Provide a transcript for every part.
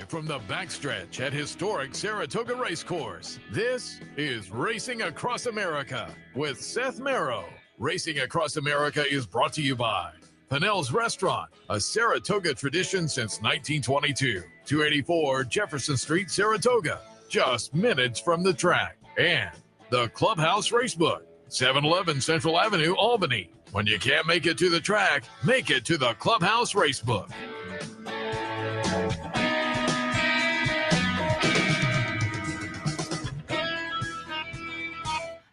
Live from the backstretch at historic Saratoga Racecourse, this is Racing Across America with Seth Merrow. Racing Across America is brought to you by Pinnell's Restaurant, a Saratoga tradition since 1922. 284 Jefferson Street, Saratoga, just minutes from the track. And the Clubhouse Racebook, 711 Central Avenue, Albany. When you can't make it to the track, make it to the Clubhouse Racebook.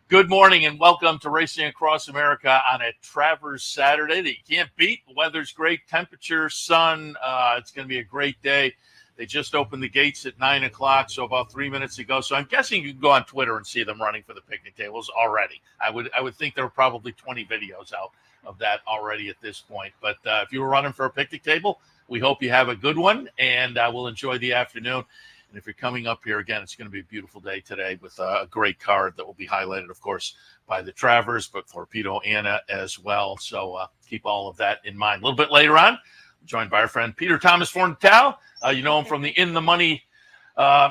Good morning and welcome to Racing Across America on a Travers Saturday that you can't beat. The weather's great, temperature, sun. It's going to be a great day. They just opened the gates at 9 o'clock, so about 3 minutes ago. So I'm guessing you can go on Twitter and see them running for the picnic tables already. I would think there were probably 20 videos out of that already at this point. But if you were running for a picnic table, we hope you have a good one, and we'll enjoy the afternoon. And if you're coming up here, again, it's going to be a beautiful day today with a great card that will be highlighted, of course, by the Travers, but for Pito Anna as well. So keep all of that in mind. A little bit later on, I'm joined by our friend Peter Thomas Fornatale. You know him from the In the Money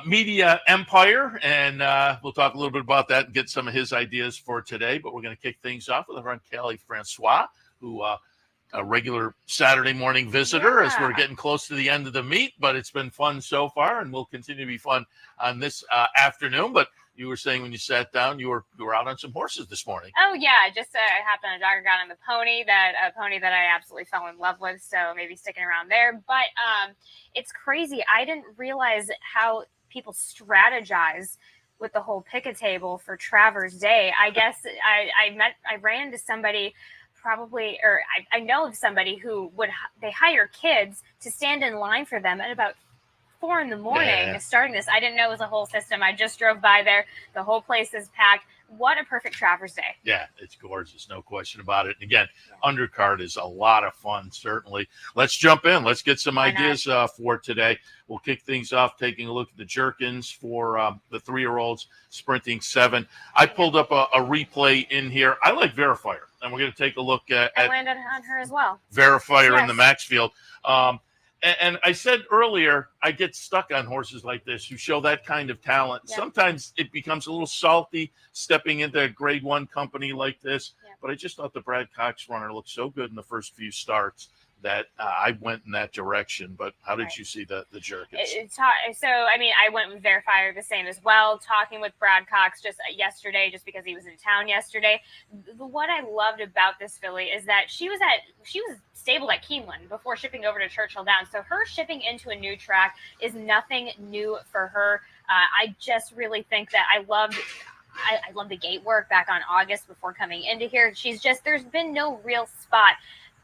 media empire, and we'll talk a little bit about that and get some of his ideas for today. But we're going to kick things off with our friend Kali Francois, who a regular Saturday morning visitor as we're getting close to the end of the meet, but it's been fun so far and will continue to be fun on this afternoon. But you were saying when you sat down, you were out on some horses this morning. Oh yeah, just I hopped on a jogger, got on the pony that I absolutely fell in love with. So maybe sticking around there. But it's crazy. I didn't realize how people strategize with the whole picket table for Travers Day. I guess I ran into somebody. Probably, or I know of somebody who they hire kids to stand in line for them at about 4 a.m. starting this. I didn't know it was a whole system. I just drove by there. The whole place is packed. What a perfect Travers Day. Yeah, it's gorgeous. No question about it. And again, undercard is a lot of fun, certainly. Let's jump in. Let's get some ideas for today. We'll kick things off taking a look at the Jerkins for the 3-year-olds sprinting 7. I pulled up a replay in here. I like Verifier, and we're going to take a look at I landed on her as well. Verifier in the Maxfield. And I said earlier, I get stuck on horses like this who show that kind of talent. Yep. Sometimes it becomes a little salty stepping into a grade 1 company like this. Yep. But I just thought the Brad Cox runner looked so good in the first few starts that I went in that direction. But how did you see the Jerkins? So, I mean, I went with Verifier the same as well, talking with Brad Cox just yesterday, just because he was in town yesterday. What I loved about this filly is that she was stabled at Keeneland before shipping over to Churchill Downs. So her shipping into a new track is nothing new for her. I just really think that I love the gate work back on August before coming into here. There's been no real spot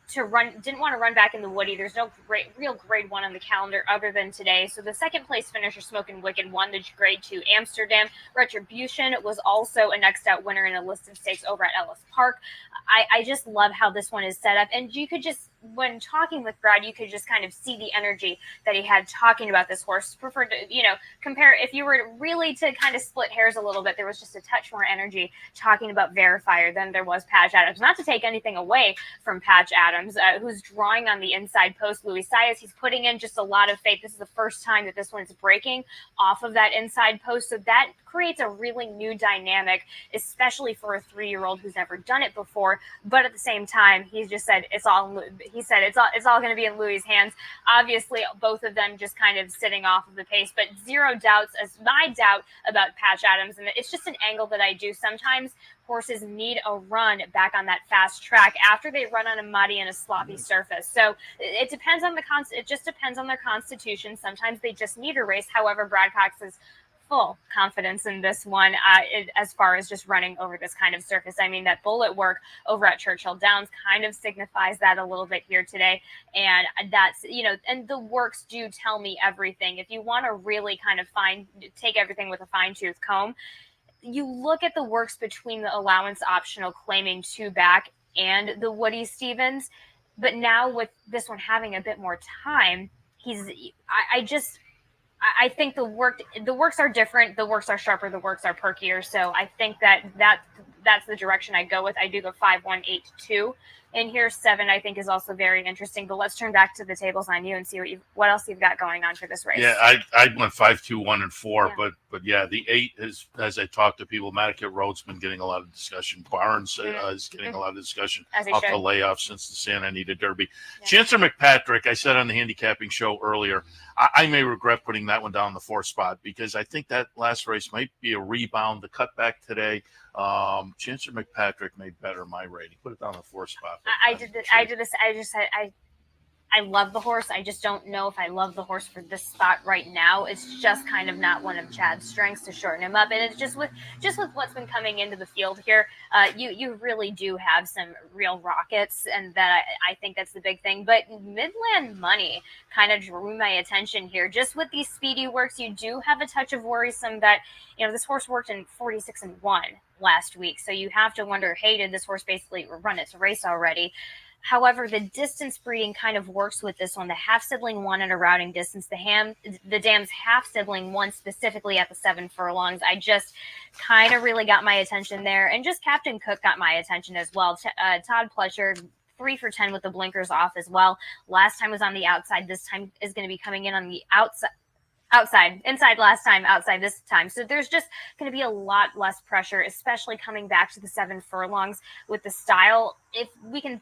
to run, didn't want to run back in the Woody. There's no real grade 1 on the calendar other than today. So the second place finisher, Smokin' Wicked, won the grade 2 Amsterdam. Retribution was also a next out winner in a listed stakes over at Ellis Park. I just love how this one is set up. And you could just, when talking with Brad, you could just kind of see the energy that he had talking about this horse. Preferred to, compare, if you were really to kind of split hairs a little bit, there was just a touch more energy talking about Verifier than there was Patch Adams. Not to take anything away from Patch Adams, who's drawing on the inside post. Louis Saez, he's putting in just a lot of faith. This is the first time that this one's breaking off of that inside post. So that creates a really new dynamic, especially for a 3-year-old who's never done it before. But at the same time, he's just said it's all going to be in Louis' hands. Obviously, both of them just kind of sitting off of the pace, but zero doubts as my doubt about Patch Adams. And it's just an angle that I do. Sometimes horses need a run back on that fast track after they run on a muddy and a sloppy surface. So it depends on it just depends on their constitution. Sometimes they just need a race. However, Brad Cox is full confidence in this one as far as just running over this kind of surface. I mean, that bullet work over at Churchill Downs kind of signifies that a little bit here today. And that's, and the works do tell me everything. If you want to really kind of take everything with a fine-tooth comb, you look at the works between the allowance optional claiming 2 back and the Woody Stevens. But now with this one having a bit more time, I think the works are different. The works are sharper. The works are perkier. So I think that that's the direction I go with. I do go 5-1-8-2. And here 7, I think, is also very interesting. But let's turn back to the tables on you and see what else you've got going on for this race. Yeah, I went 5-2-1-4, Yeah. but yeah, the 8 is, as I talked to people, Matticat Road's been getting a lot of discussion. Barnes is getting a lot of discussion off the layoff since the Santa Anita Derby. Yeah. Chancellor McPatrick, I said on the handicapping show earlier, I may regret putting that one down in the 4th spot because I think that last race might be a rebound. The cutback today, Chancellor McPatrick made better my rating. Put it down in the 4th spot. I love the horse. I just don't know if I love the horse for this spot right now. It's just kind of not one of Chad's strengths to shorten him up. And it's just with what's been coming into the field here, you really do have some real rockets, and that I think that's the big thing. But Midland Money kind of drew my attention here. Just with these speedy works, you do have a touch of worrisome that, this horse worked in 46-1 last week. So you have to wonder, hey, did this horse basically run its race already? However, the distance breeding kind of works with this one. The half sibling won at a routing distance. The dam's half sibling won specifically at the 7 furlongs. I just kind of really got my attention there. And just Captain Cook got my attention as well. Todd Pletcher, 3 for 10 with the blinkers off as well. Last time was on the outside. This time is going to be coming in on the inside last time, outside this time. So there's just going to be a lot less pressure, especially coming back to the 7 furlongs with the style. If we can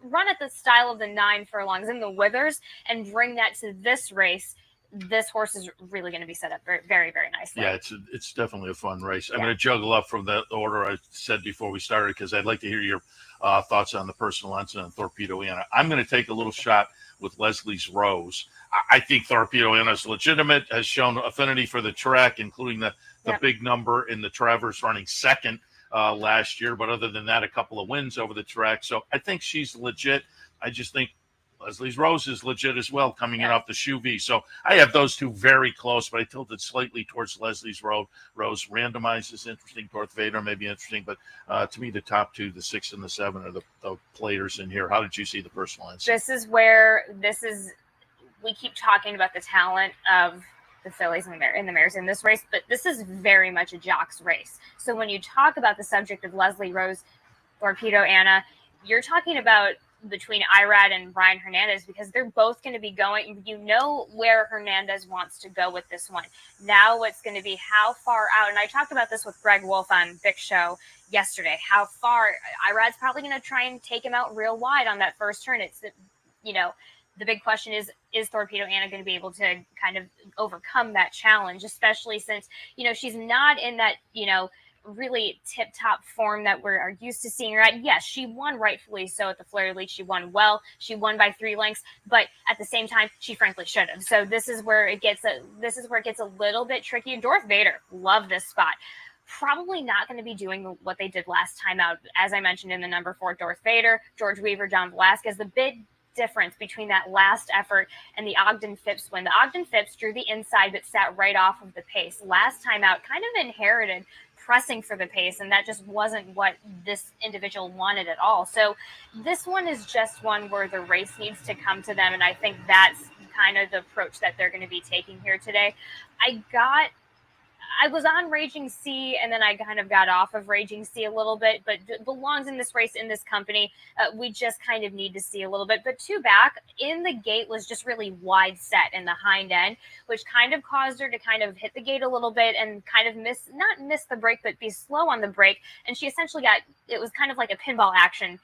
run at the style of the 9 furlongs in the Withers and bring that to this race, this horse is really going to be set up very, very, very nicely. Yeah, it's definitely a fun race. I'm going to juggle up from the order I said before we started because I'd like to hear your thoughts on the personal ensign and Torpedo Anna. I'm going to take a little shot with Leslie's Rose. I think Torpedo Anna is legitimate, has shown affinity for the track, including the big number in the Travers running second last year. But other than that, a couple of wins over the track. So I think she's legit. I just think Leslie's Rose is legit as well, coming in off the Shoe V. So I have those two very close, but I tilted slightly towards Leslie's Rose. Randomized is interesting. Darth Vader may be interesting, but to me, the top two, the 6 and the 7, are the players in here. How did you see the personal ensign? We keep talking about the talent of the fillies and the mares in this race, but this is very much a jock's race. So when you talk about the subject of Leslie Rose, Torpedo Anna, you're talking about between Irad and Brian Hernandez, because they're both going to be going, where Hernandez wants to go with this one. Now it's going to be how far out, and I talked about this with Greg Wolf on Vic Show yesterday, how far Irad's probably going to try and take him out real wide on that first turn. It's the big question is Torpedo Anna going to be able to kind of overcome that challenge, especially since, she's not in that, really tip-top form that we're used to seeing her at. Yes, she won rightfully so at the Fleur League. She won well. She won by 3 lengths, but at the same time, she frankly should have. So this is where it gets a little bit tricky. Darth Vader, love this spot. Probably not going to be doing what they did last time out. As I mentioned in the number 4, Darth Vader, George Weaver, John Velasquez, the big difference between that last effort and the Ogden Phipps win. The Ogden Phipps drew the inside but sat right off of the pace. Last time out, kind of inherited pressing for the pace, and that just wasn't what this individual wanted at all. So this one is just one where the race needs to come to them, and I think that's kind of the approach that they're going to be taking here today. I was on Raging Sea, and then I kind of got off of Raging Sea a little bit, but belongs in this race, in this company. We just kind of need to see a little bit. But 2 Back in the gate was just really wide set in the hind end, which kind of caused her to kind of hit the gate a little bit and kind of not miss the break, but be slow on the break. And she essentially it was kind of like a pinball action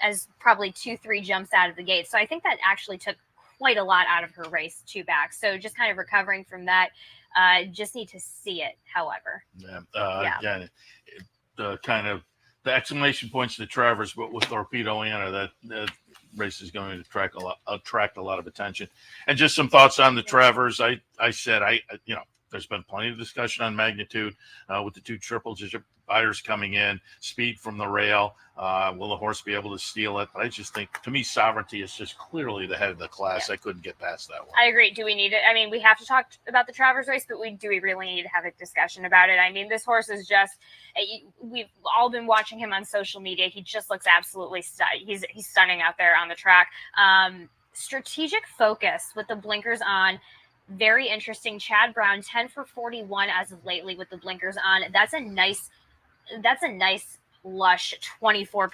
as probably 2-3 jumps out of the gate. So I think that actually took quite a lot out of her race, 2 Back. So just kind of recovering from that. Just need to see it, however. Again, kind of the exclamation points to Travers, but with Torpedo Anna, that race is going to attract a lot of attention. And just some thoughts on the Travers. I said, there's been plenty of discussion on magnitude with the 2 triple-digit buyers coming in, speed from the rail. Will the horse be able to steal it? But I just think, to me, Sovereignty is just clearly the head of the class. I couldn't get past that one. I agree. Do we need it? I mean, we have to talk about the Travers race, but do we really need to have a discussion about it? I mean, this horse is just, we've all been watching him on social media. He just looks absolutely he's stunning out there on the track. Strategic Focus with the blinkers on. Very interesting. Chad Brown, 10 for 41 as of lately with the blinkers on. That's a nice that's a nice lush 24%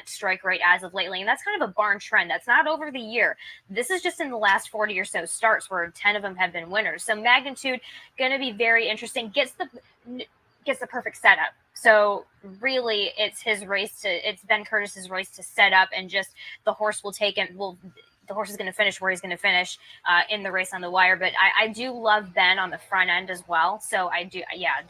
strike rate as of lately. And that's kind of a barn trend. That's not over the year. This is just in the last 40 or so starts where 10 of them have been winners. So magnitude going to be very interesting. Gets the perfect setup. So really it's Ben Curtis's race to set up, and just the horse will take it. The horse is going to finish where he's going to finish in the race on the wire. But I do love Ben on the front end as well. So I do. Yeah,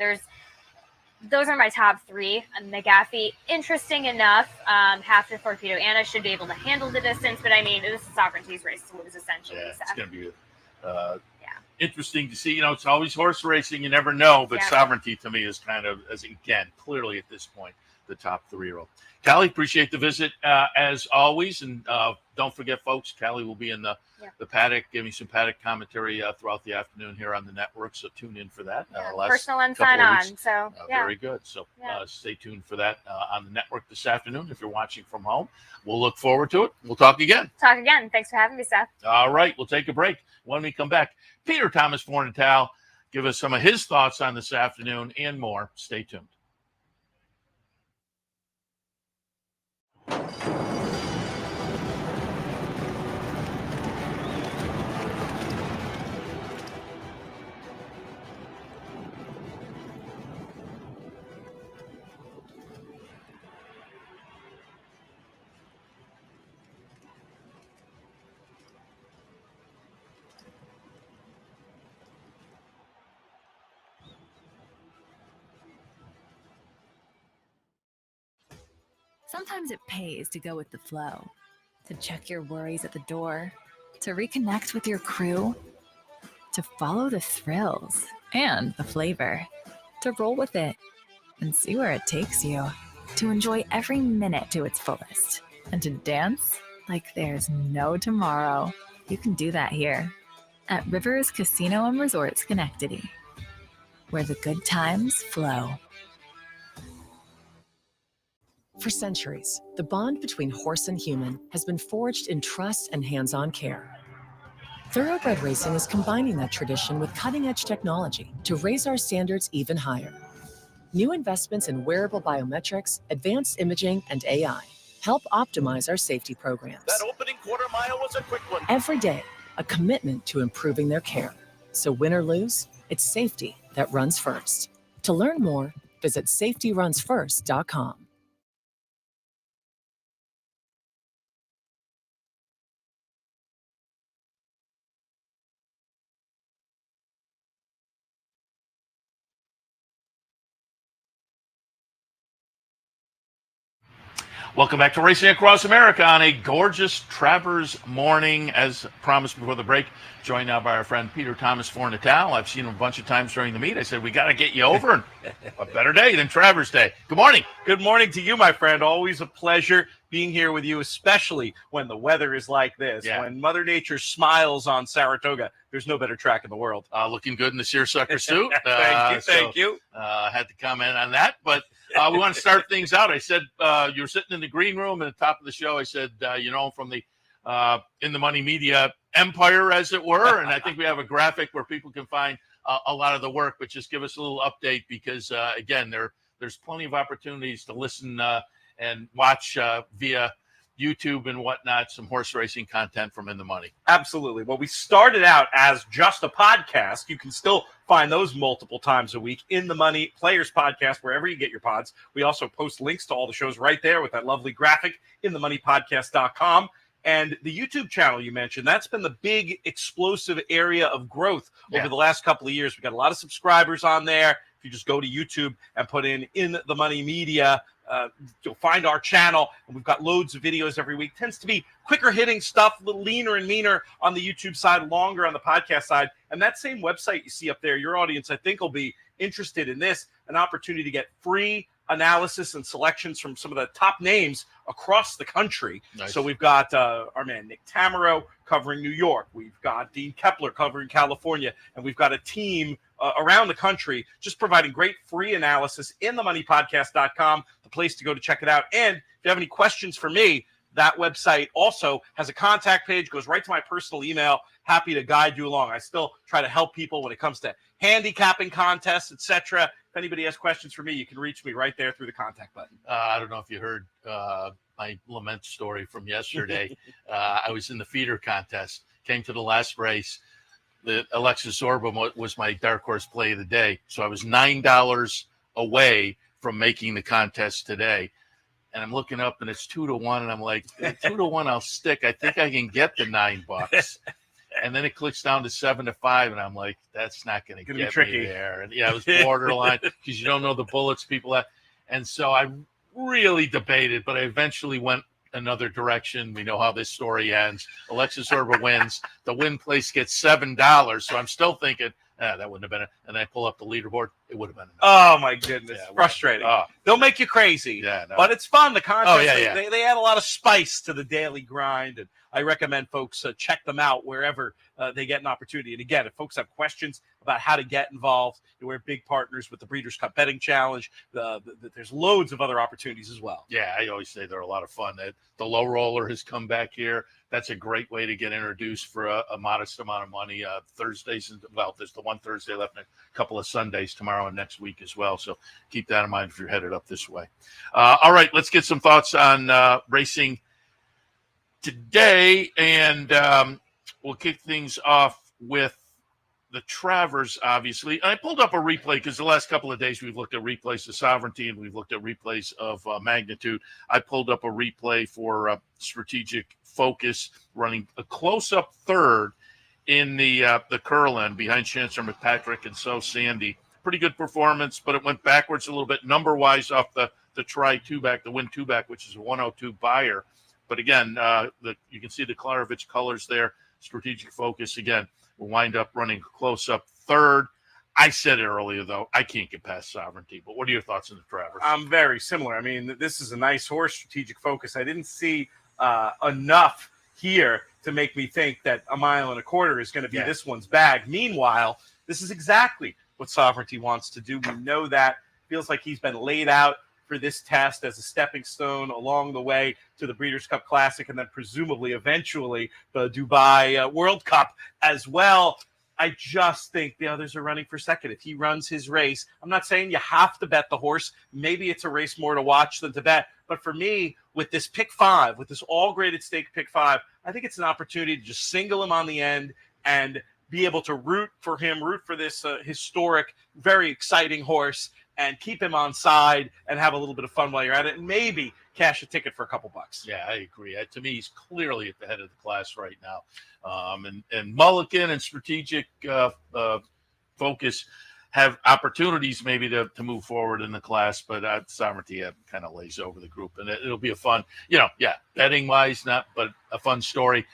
those are my top three. McGaffey, interesting enough. Half the Torpedo Anna should be able to handle the distance, but I mean, this is Sovereignty's race to lose, essentially. Yeah, it's going to be interesting to see. It's always horse racing. You never know, but Sovereignty to me is kind of, clearly at this point, the top 3-year-old. Kali, appreciate the visit as always. And don't forget, folks, Kali will be in the paddock, giving some paddock commentary throughout the afternoon here on the network. So tune in for that. Personal and sign on. So very good. So stay tuned for that on the network this afternoon. If you're watching from home, we'll look forward to it. We'll talk again. Thanks for having me, Seth. All right. We'll take a break. When we come back, Peter Thomas Fornatale give us some of his thoughts on this afternoon and more. Stay tuned. Sometimes it pays to go with the flow, to check your worries at the door, to reconnect with your crew, to follow the thrills and the flavor, to roll with it and see where it takes you, to enjoy every minute to its fullest, and to dance like there's no tomorrow. You can do that here at Rivers Casino and Resort Schenectady, where the good times flow. For centuries, the bond between horse and human has been forged in trust and hands-on care. Thoroughbred racing is combining that tradition with cutting-edge technology to raise our standards even higher. New investments in wearable biometrics, advanced imaging, and AI help optimize our safety programs. That opening quarter mile was a quick one. Every day, a commitment to improving their care. So win or lose, it's safety that runs first. To learn more, visit safetyrunsfirst.com. Welcome back to Racing Across America on a gorgeous Travers morning. As promised before the break, joined now by our friend Peter Thomas Fornatale. I've seen him a bunch of times during the meet. I said, we got to get you over. And a better day than Travers Day. Good morning. Good morning to you, my friend. Always a pleasure being here with you, especially when the weather is like this. Yeah. When Mother Nature smiles on Saratoga, there's no better track in the world. Looking good in the seersucker suit. Thank you. Had to comment on that, but we want to start things out. I said you were sitting in the green room at the top of the show. I said, from the In the Money Media empire, as it were, and I think we have a graphic where people can find a lot of the work, but just give us a little update because, again, there's plenty of opportunities to listen and watch via YouTube and whatnot, some horse racing content from In the Money. Absolutely. Well, we started out as just a podcast. You can still find those multiple times a week. In the Money Players Podcast, wherever you get your pods. We also post links to all the shows right there with that lovely graphic, inthemoneypodcast.com. And the YouTube channel you mentioned, that's been the big explosive area of growth over the last couple of years. We got a lot of subscribers on there. If you just go to YouTube and put in the Money Media, you'll find our channel, and we've got loads of videos every week. Tends to be quicker hitting stuff, a little leaner and meaner on the YouTube side, longer on the podcast side. And that same website you see up there, your audience, I think, will be interested in this, an opportunity to get free analysis and selections from some of the top names across the country. Nice. So we've got our man Nick Tamero covering New York. We've got Dean Kepler covering California. And we've got a team around the country just providing great free analysis. InTheMoneyPodcast.com, the place to go to check it out. And if you have any questions for me, that website also has a contact page, goes right to my personal email. Happy to guide you along. I still try to help people when it comes to handicapping contests, etc. If anybody has questions for me, you can reach me right there through the contact button. I don't know if you heard my lament story from yesterday. I was in the feeder contest, came to the last race. The Alexis Zorba was my dark horse play of the day. So I was $9 away from making the contest today. And I'm looking up and it's 2-1. And I'm like, 2-1, I'll stick. I think I can get the $9. And then it clicks down to 7-5. And I'm like, that's not going to get me there. And yeah, it was borderline because you don't know the bullets people have. And so I really debated, but I eventually went another direction. We know how this story ends. Alexis Zorba wins. The win place gets $7. So I'm still thinking, that wouldn't have been it. And I pull up the leaderboard. It would have been enough. Oh, my goodness. Yeah, frustrating. They'll make you crazy. Yeah, no. But it's fun. The contest, yeah. They add a lot of spice to the daily grind. And I recommend folks check them out wherever they get an opportunity. And again, if folks have questions about how to get involved, we're big partners with the Breeders' Cup Betting Challenge. There's loads of other opportunities as well. Yeah, I always say they're a lot of fun. The low roller has come back here. That's a great way to get introduced for a modest amount of money. Thursdays, there's the one Thursday left and a couple of Sundays tomorrow and next week as well. So keep that in mind if you're headed up this way. All right, let's get some thoughts on racing today. And we'll kick things off with the Travers, obviously. I pulled up a replay because the last couple of days we've looked at replays of Sovereignty and we've looked at replays of Magnitude. I pulled up a replay for Strategic Focus running a close-up third in the Curlin behind Chancellor McPatrick and So Sandy. Pretty good performance, but it went backwards a little bit number-wise off the try two-back, the win two-back, which is a 102 buyer. But again, you can see the Klarovich colors there. Strategic Focus, again, will wind up running close-up third. I said it earlier, though, I can't get past Sovereignty. But what are your thoughts on the Travers? I'm very similar. I mean, this is a nice horse, Strategic Focus. I didn't see enough here to make me think that 1.25 miles is going to be this one's bag. Meanwhile, this is exactly what Sovereignty wants to do. We know that. Feels like he's been laid out for this test as a stepping stone along the way to the Breeders' Cup Classic and then presumably eventually the Dubai World Cup as well. I just think the others are running for second. If he runs his race, I'm not saying you have to bet the horse. Maybe it's a race more to watch than to bet. But for me, with this pick 5, with this all-graded stake pick 5, I think it's an opportunity to just single him on the end and be able to root for this historic, very exciting horse and keep him on side and have a little bit of fun while you're at it and maybe cash a ticket for a couple bucks. Yeah, I agree. To me, he's clearly at the head of the class right now. And Mulligan and Strategic Focus have opportunities maybe to move forward in the class, but Sovereignty kind of lays over the group. And it'll be a fun, betting-wise, but a fun story.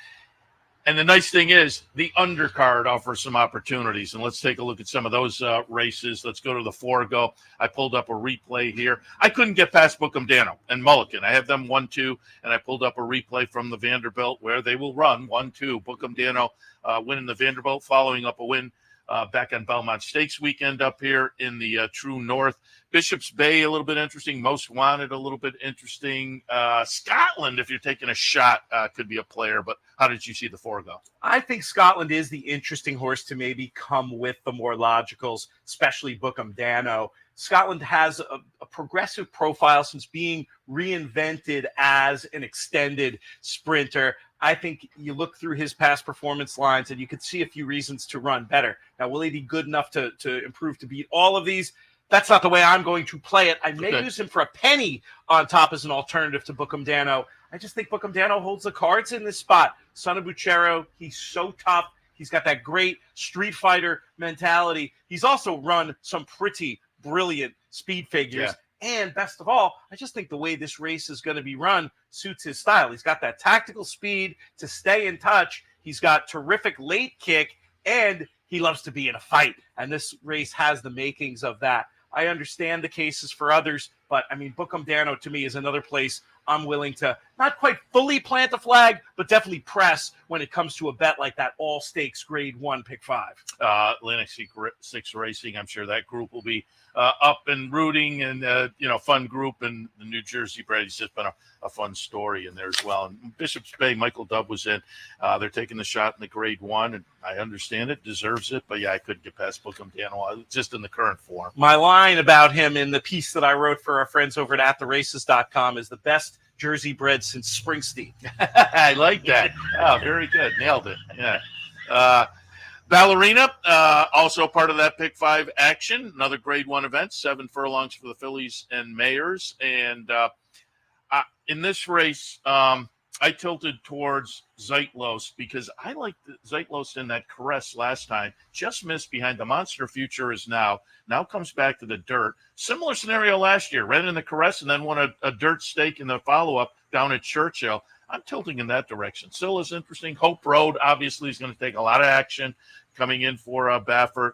And the nice thing is the undercard offers some opportunities. And let's take a look at some of those races. Let's go to the Forego. I pulled up a replay here. I couldn't get past Bookham Dano and Mulligan. I have them 1-2, and I pulled up a replay from the Vanderbilt where they will run 1-2. Bookham Dano winning the Vanderbilt, following up a win back on Belmont Stakes weekend up here in the True North. Bishop's Bay, a little bit interesting. Most Wanted, a little bit interesting. Scotland, if you're taking a shot, could be a player. But how did you see the Forego? I think Scotland is the interesting horse to maybe come with the more logicals, especially Bookham Dano. Scotland has a progressive profile since being reinvented as an extended sprinter. I think you look through his past performance lines and you could see a few reasons to run better. Now, will he be good enough to improve to beat all of these? That's not the way I'm going to play it. I may use him for a penny on top as an alternative to Bookham Dano. I just think Bookham Dano holds the cards in this spot. Son of Buchero, he's so tough. He's got that great street fighter mentality. He's also run some pretty brilliant speed figures. Yeah. And best of all, I just think the way this race is going to be run suits his style. He's got that tactical speed to stay in touch. He's got terrific late kick, and he loves to be in a fight. And this race has the makings of that. I understand the cases for others, but I mean, Bookham Dano to me is another place I'm willing to not quite fully plant a flag, but definitely press when it comes to a bet like that all stakes grade 1 pick 5. Atlantic 6 Racing, I'm sure that group will be up and rooting, and fun group, and the New Jersey bred. He's just been a fun story in there as well. And Bishop's Bay, Michael Dubb was in. They're taking the shot in the grade 1, and I understand it, deserves it, but yeah, I couldn't get past Bookham Daniel just in the current form. My line about him in the piece that I wrote for our friends over at TheRaces.com is the best Jersey bred since Springsteen. I like that. Oh, very good. Nailed it. Yeah. Ballerina, also part of that pick 5 action. Another grade 1 event, 7 furlongs for the fillies and mares. And in this race, I tilted towards Zeitlos because I liked Zeitlos in that Caress last time. Just missed behind the Monster Future is now comes back to the dirt. Similar scenario last year. Ran in the Caress and then won a dirt stake in the follow-up down at Churchill. I'm tilting in that direction. Still is interesting. Hope Road obviously is going to take a lot of action coming in for Baffert.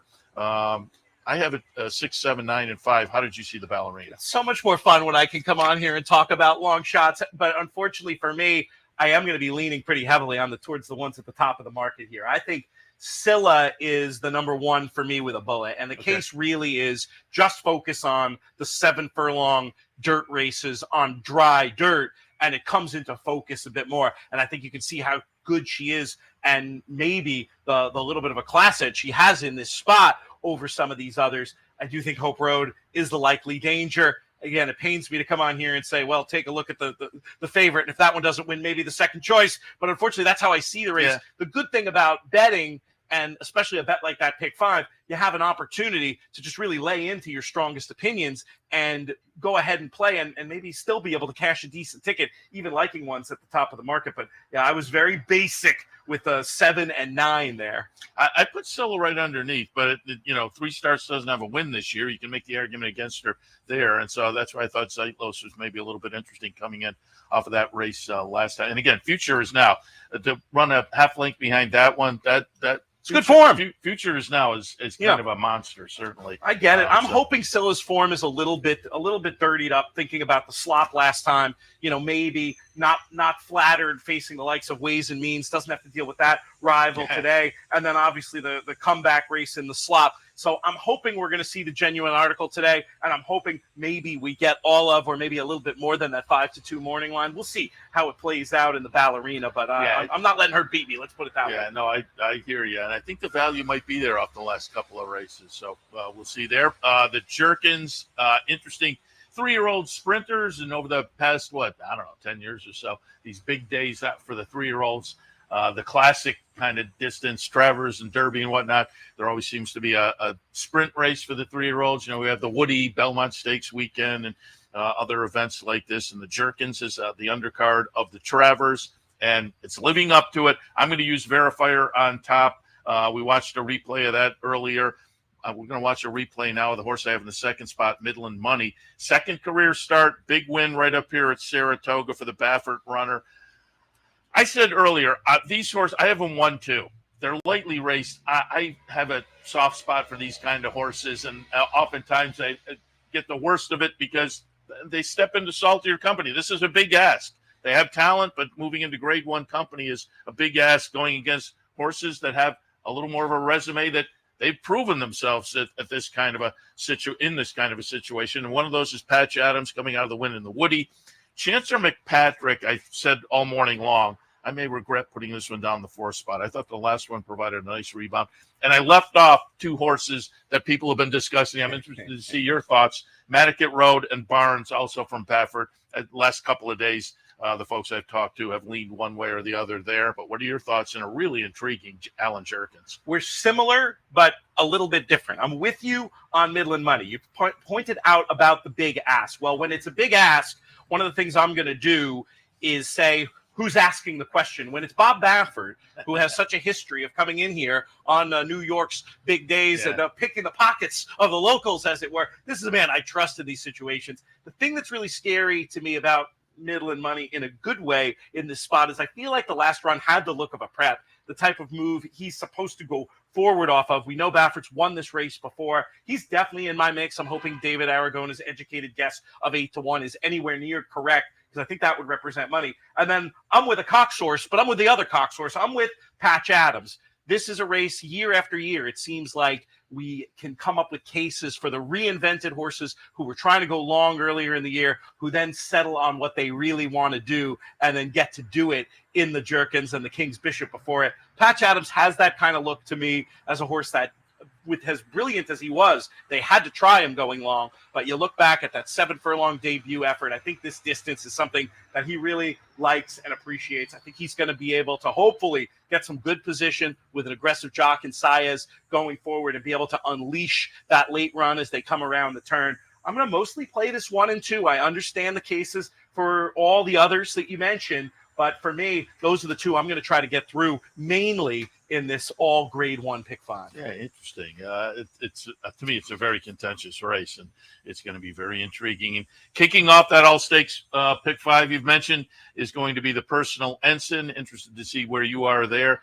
I have it 6, 7, 9, and 5. How did you see the Ballerina? It's so much more fun when I can come on here and talk about long shots. But unfortunately for me, I am going to be leaning pretty heavily towards the ones at the top of the market here. I think Scylla is the number 1 for me with a bullet. And the case really is just focus on the 7 furlong dirt races on dry dirt. And it comes into focus a bit more. And I think you can see how good she is and maybe the little bit of a class edge she has in this spot over some of these others. I do think Hope Road is the likely danger. Again, it pains me to come on here and say, well, take a look at the favorite. And if that one doesn't win, maybe the second choice. But unfortunately, that's how I see the race. Yeah. The good thing about betting, and especially a bet like that pick 5, you have an opportunity to just really lay into your strongest opinions and go ahead and play and maybe still be able to cash a decent ticket, even liking ones at the top of the market. But yeah, I was very basic with 7 and 9 there. I put Scylla right underneath, but 3 Stars doesn't have a win this year. You can make the argument against her there, and so that's why I thought Zeitlos was maybe a little bit interesting coming in off of that race last time. And again, Future is now to run a half length behind that one. That it's good form. Future is now is kind of a monster, certainly. I get it. I'm hoping Scylla's form is a little bit dirtied up, thinking about the slop last time. Maybe not flattered facing the likes of Ways and Means. Doesn't have to deal with that rival today. And then obviously the comeback race in the slop. So I'm hoping we're going to see the genuine article today, and I'm hoping maybe we get all of, or maybe a little bit more than that 5-2 morning line. We'll see how it plays out in the Ballerina, but I'm not letting her beat me. Let's put it that way. Yeah, no, I hear you, and I think the value might be there off the last couple of races. So we'll see there. The Jerkins, interesting 3-year-old sprinters, and over the past 10 years or so, these big days out for the 3-year-olds. The classic kind of distance, Travers and Derby and whatnot, there always seems to be a sprint race for the 3-year-olds. We have the Woody Belmont Stakes weekend and other events like this. And the Jerkins is the undercard of the Travers, and it's living up to it. I'm going to use Verifier on top. We watched a replay of that earlier. We're going to watch a replay now of the horse I have in the second spot, Midland Money. Second career start, big win right up here at Saratoga for the Baffert runner. I said earlier, these horses, I have them 1-2. They're lightly raced. I have a soft spot for these kind of horses, and oftentimes they get the worst of it because they step into saltier company. This is a big ask. They have talent, but moving into grade 1 company is a big ask going against horses that have a little more of a resume that they've proven themselves at this kind of a situation. And one of those is Patch Adams coming out of the win in the Woody. Chancellor McPatrick, I said all morning long, I may regret putting this one down the 4th spot. I thought the last one provided a nice rebound. And I left off 2 horses that people have been discussing. I'm interested to see your thoughts. Madaket Road and Barnes, also from Baffert. The last couple of days, the folks I've talked to have leaned one way or the other there. But what are your thoughts on a really intriguing Alan Jerkins? We're similar, but a little bit different. I'm with you on Midland Money. You pointed out about the big ask. Well, when it's a big ask, one of the things I'm going to do is say, who's asking the question? When it's Bob Baffert, who has such a history of coming in here on New York's big days and picking the pockets of the locals, as it were, this is a man I trust in these situations. The thing that's really scary to me about Midland Money in a good way in this spot is I feel like the last run had the look of a prep, the type of move he's supposed to go forward off of. We know Baffert's won this race before. He's definitely in my mix. I'm hoping David Aragona's educated guess of 8-1 is anywhere near correct, because I think that would represent money. And then I'm with a cock source, but I'm with the other cock source. I'm with Patch Adams. This is a race year after year. It seems like we can come up with cases for the reinvented horses who were trying to go long earlier in the year, who then settle on what they really want to do and then get to do it in the Jerkins and the King's Bishop before it. Patch Adams has that kind of look to me as a horse that, with as brilliant as he was, they had to try him going long. But you look back at that 7 furlong debut effort, I think this distance is something that he really likes and appreciates. I think he's going to be able to hopefully get some good position with an aggressive jock in Saez going forward and be able to unleash that late run as they come around the turn. I'm going to mostly play this 1 and 2. I understand the cases for all the others that you mentioned, but for me, those are the 2 I'm going to try to get through mainly in this all grade 1 pick 5. Yeah, interesting. It's to me, it's a very contentious race, and it's going to be very intriguing. And kicking off that all stakes pick 5 you've mentioned is going to be the Personal Ensign. Interested to see where you are there,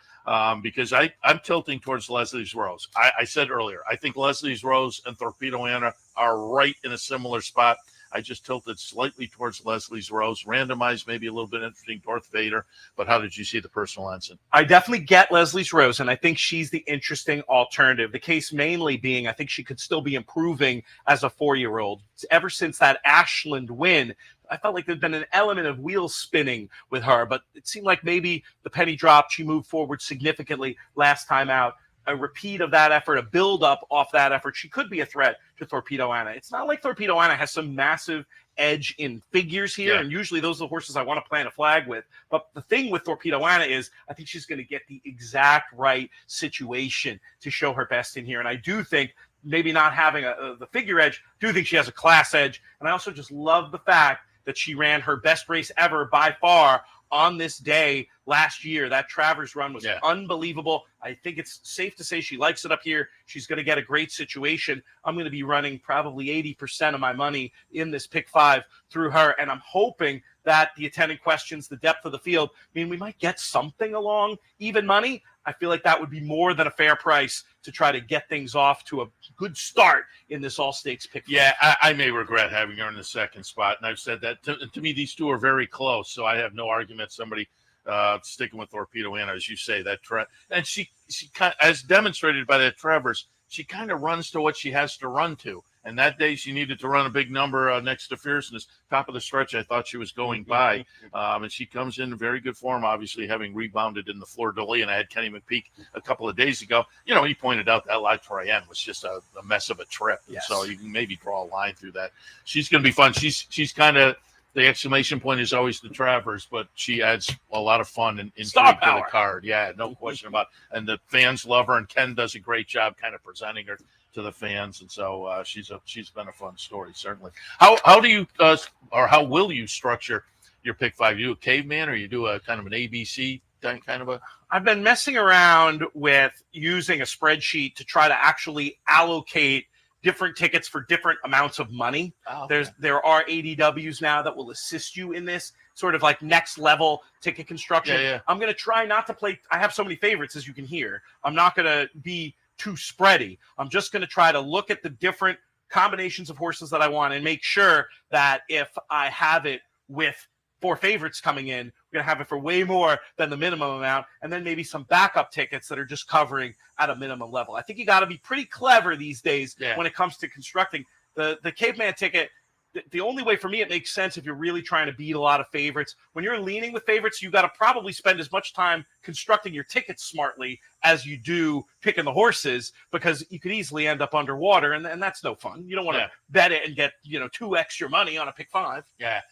because I'm tilting towards Leslie's Rose. I said earlier, I think Leslie's Rose and Torpedo Anna are right in a similar spot. I just tilted slightly towards Leslie's Rose. Randomized, maybe a little bit interesting, Darth Vader. But how did you see the Personal Ensign? I definitely get Leslie's Rose, and I think she's the interesting alternative. The case mainly being I think she could still be improving as a 4-year-old. Ever since that Ashland win, I felt like there'd been an element of wheel spinning with her, but it seemed like maybe the penny dropped. She moved forward significantly last time out. A repeat of that effort, a build-up off that effort, she could be a threat to Torpedo Anna. It's not like Torpedo Anna has some massive edge in figures here, and usually those are the horses I want to plant a flag with. But the thing with Torpedo Anna is I think she's going to get the exact right situation to show her best in here. And I do think maybe not having the figure edge, do think she has a class edge. And I also just love the fact that she ran her best race ever by far on this day last year. That Travers run was unbelievable. I think it's safe to say she likes it up here. She's going to get a great situation. I'm going to be running probably 80% of my money in this pick 5 through her, and I'm hoping that the attendant questions, the depth of the field, mean we might get something along even money. I feel like that would be more than a fair price to try to get things off to a good start in this all-stakes pick. Yeah, I may regret having her in the second spot, and I've said that. To me, these 2 are very close, so I have no argument somebody sticking with Torpedo Anna, as you say. And she kind of, as demonstrated by that Travers, she kind of runs to what she has to run to. And that day she needed to run a big number next to Fierceness. Top of the stretch, I thought she was going by. And she comes in very good form, obviously, having rebounded in the Fleur de Lis. And I had Kenny McPeak a couple of days ago. You know, he pointed out that La Troyenne was just a mess of a trip. Yes. So you can maybe draw a line through that. She's going to be fun. She's kind of, the exclamation point is always the Travers, but she adds a lot of fun and intrigue to the card. Yeah, no question about it. And the fans love her, and Ken does a great job kind of presenting her to the fans, and so she's been a fun story, certainly. How do you or how will you structure your pick 5? You do a caveman, or you do a kind of an ABC kind of a? I've been messing around with using a spreadsheet to try to actually allocate different tickets for different amounts of money. Oh, okay. There are ADWs now that will assist you in this sort of like next level ticket construction. Yeah. I'm going to try not to play. I have so many favorites, as you can hear. I'm not going to be too spready. I'm just going to try to look at the different combinations of horses that I want and make sure that if I have it with 4 favorites coming in, we're going to have it for way more than the minimum amount, and then maybe some backup tickets that are just covering at a minimum level. I think you got to be pretty clever these days when it comes to constructing the caveman ticket. The only way for me it makes sense if you're really trying to beat a lot of favorites. When you're leaning with favorites, you got to probably spend as much time constructing your tickets smartly as you do picking the horses, because you could easily end up underwater, and that's no fun. You don't want to bet it and get 2x your money on a pick 5. Yeah.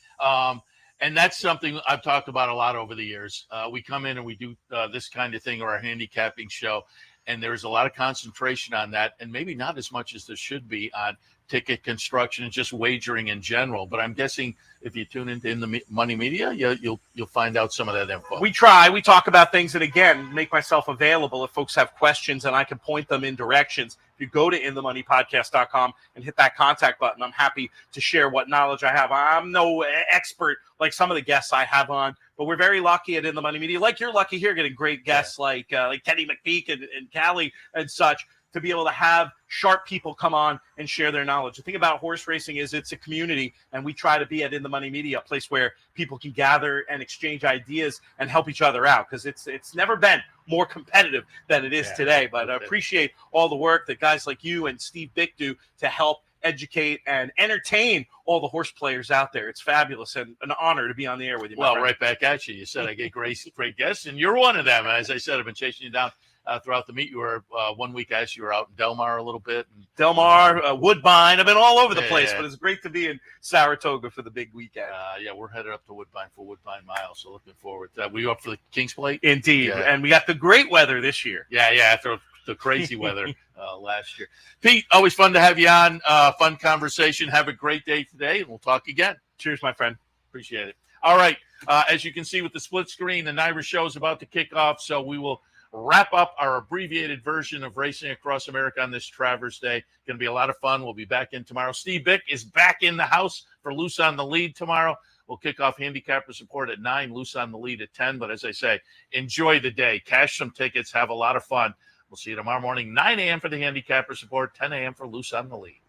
And that's something I've talked about a lot over the years. We come in and we do this kind of thing, or our handicapping show, and there's a lot of concentration on that, and maybe not as much as there should be on ticket construction and just wagering in general. But I'm guessing if you tune into In the Money Media, you'll find out some of that info. We talk about things, and again, make myself available if folks have questions, and I can point them in directions. If you go to inthemoneypodcast.com and hit that contact button, I'm happy to share what knowledge I have. I'm no expert like some of the guests I have on, but we're very lucky at In the Money Media. Like you're lucky here getting great guests like Kenny McPeak and Kali and such. to be able to have sharp people come on and share their knowledge. The thing about horse racing is it's a community, and we try to be at In the Money Media, a place where people can gather and exchange ideas and help each other out, because it's never been more competitive than it is today. But I appreciate all the work that guys like you and Steve Bick do to help educate and entertain all the horse players out there. It's fabulous and an honor to be on the air with you. Well, right back at you. You said I get great guests, and you're one of them. As I said, I've been chasing you down throughout the meet. You were 1 week, I asked you were out in Del Mar a little bit. And, Del Woodbine. I've been all over the place, but it's great to be in Saratoga for the big weekend. We're headed up to Woodbine for Woodbine Mile, so looking forward to that. Were you up for the King's Plate? Indeed, and we got the great weather this year. Yeah, after the crazy weather last year. Pete, always fun to have you on. Fun conversation. Have a great day today, and we'll talk again. Cheers, my friend. Appreciate it. All right. As you can see with the split screen, the NYRA show is about to kick off, so we will wrap up our abbreviated version of Racing Across America on this Travers Day. Going to be a lot of fun. We'll be back in tomorrow. Steve Bick is back in the house for Loose on the Lead tomorrow. We'll kick off handicapper support at 9, Loose on the Lead at 10. But as I say, enjoy the day. Cash some tickets. Have a lot of fun. We'll see you tomorrow morning, 9 a.m. for the handicapper support, 10 a.m. for Loose on the Lead.